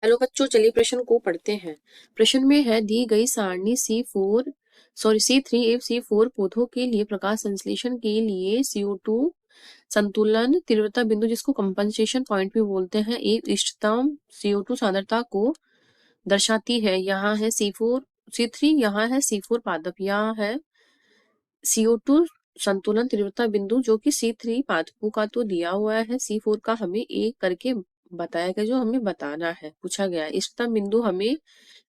Hello बच्चों, चलिए प्रश्न को पढ़ते हैं। प्रश्न में है दी गई सारणी C3F4 पौधों के लिए प्रकाश संश्लेषण के लिए CO2 संतुलन तीव्रता बिंदु जिसको कंपनसेशन पॉइंट भी बोलते हैं एक इष्टतम CO2 सांद्रता को दर्शाती है। यहाँ है C3, यहाँ है C4 पादप, यहाँ है CO2 संतुलन तीव्रता बिंदु जो कि C3 पादपों का तो दिया हुआ है, C4 का हमें एक करके बताया गया जो हमें बताना है, पूछा गया है। इष्टतम बिंदु हमें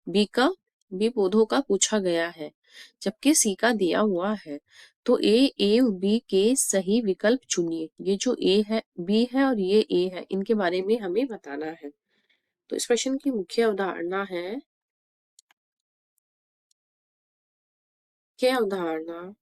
बी पौधों का पूछा गया है, जबकि सी का दिया हुआ है। तो ए और बी के सही विकल्प चुनिए। ये जो ए है, बी है और ये ए है, इनके बारे में हमें बताना है। तो इस प्रश्न की मुख्य अवधारणा है, क्या अवधारणा?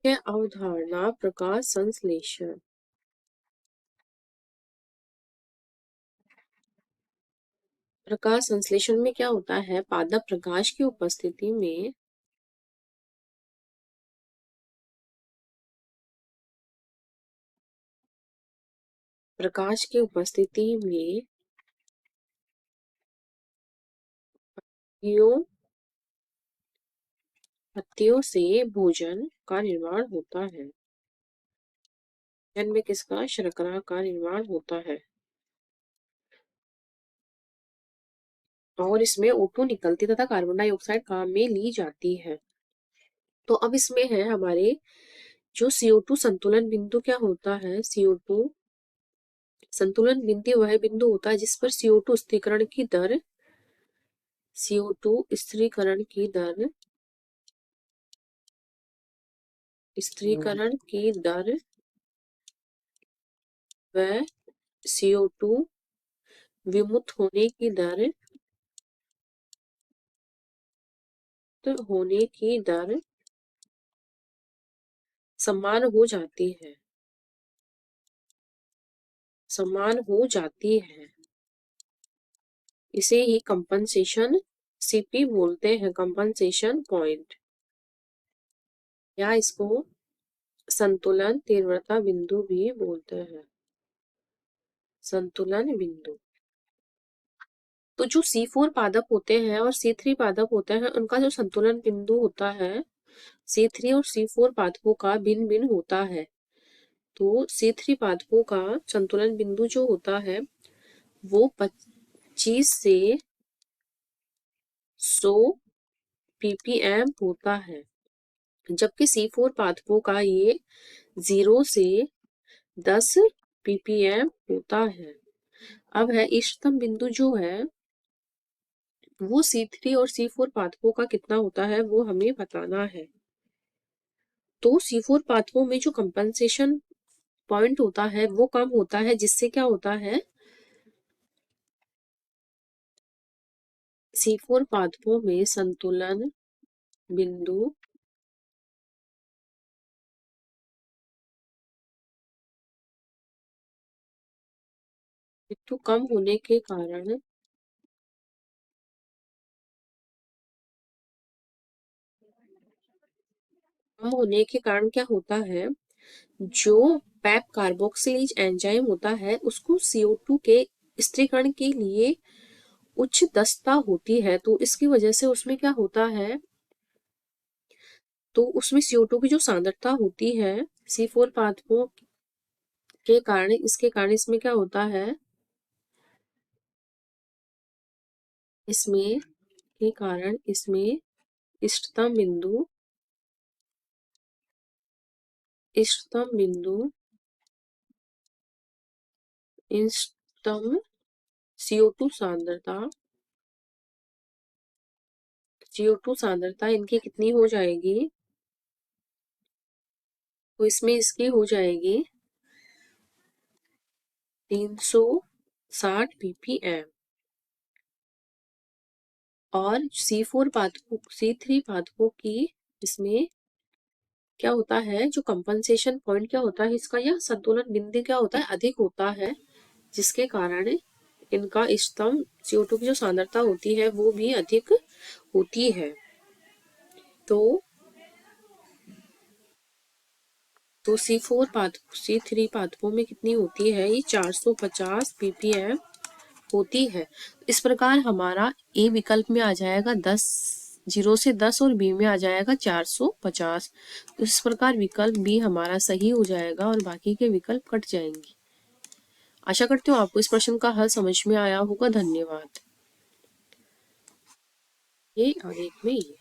क्या अवधारणा? प्रकाश संश्लेषण। प्रकाश संश्लेषण में क्या होता है? पादप प्रकाश की उपस्थिति में प्रकाश की उपस्थिति में पत्तियों से भोजन का निर्माण होता है। भोजन में किसका? शर्करा का निर्माण होता है और इसमें O2 निकलती तथा कार्बन डाइऑक्साइड काम में ली जाती है। तो अब इसमें है हमारे जो CO2 संतुलन बिंदु क्या होता है? CO2 संतुलन बिंदु वह बिंदु होता है जिस पर CO2 स्थिरीकरण की दर स्थिरीकरण की दर व CO2 विमुक्त होने की दर समान हो जाती है। इसे ही कंपनसेशन CP बोलते हैं, कंपनसेशन पॉइंट, या इसको संतुलन तीव्रता बिंदु भी बोलते हैं, संतुलन बिंदु। तो जो C4 पादप होते हैं और C3 पादप होते हैं, उनका जो संतुलन बिंदु होता है C3 और C4 पादपों का भिन्न भिन्न होता है। तो C3 पादपों का संतुलन बिंदु जो होता है वो 25 से 100 ppm होता है, जबकि C4 पादपों का ये 0 से 10 ppm होता है। अब है इष्टतम बिंदु जो है वो C3 और C4 पादपों का कितना होता है वो हमें बताना है। तो C4 पादपों में जो कंपनसेशन पॉइंट होता है वो कम होता है, जिससे क्या होता है C4 पादपों में संतुलन बिंदु कम होने के कारण क्या होता है, जो पैप कार्बोक्सिलेज एंजाइम होता है उसको CO2 के स्थिरीकरण के लिए उच्च दक्षता होती है। तो इसकी वजह से उसमें क्या होता है, तो उसमें CO2 की जो सांद्रता होती है C4 पादपों के कारण, इसके कारण इसमें क्या होता है, इसमें के कारण इसमें इष्टतम बिंदु इष्टतम CO2 सांद्रता इनकी कितनी हो जाएगी? तो इसमें इसकी हो जाएगी 360 ppm। और C3 पादपों की इसमें क्या होता है, जो कंपनसेशन पॉइंट क्या होता है इसका, या संतुलन बिंदु क्या होता है, अधिक होता है, जिसके कारण इनका इष्टतम CO2 की जो सांद्रता होती है वो भी अधिक होती है। तो C3 पादपों में कितनी होती है? ये 450 ppm होती है। इस प्रकार हमारा ए विकल्प में आ जाएगा 10, 0 से 10 और बी में आ जाएगा 450। तो इस प्रकार विकल्प बी हमारा सही हो जाएगा और बाकी के विकल्प कट जाएंगे। आशा करती हूँ आपको इस प्रश्न का हल समझ में आया होगा। धन्यवाद। ये और एक में ये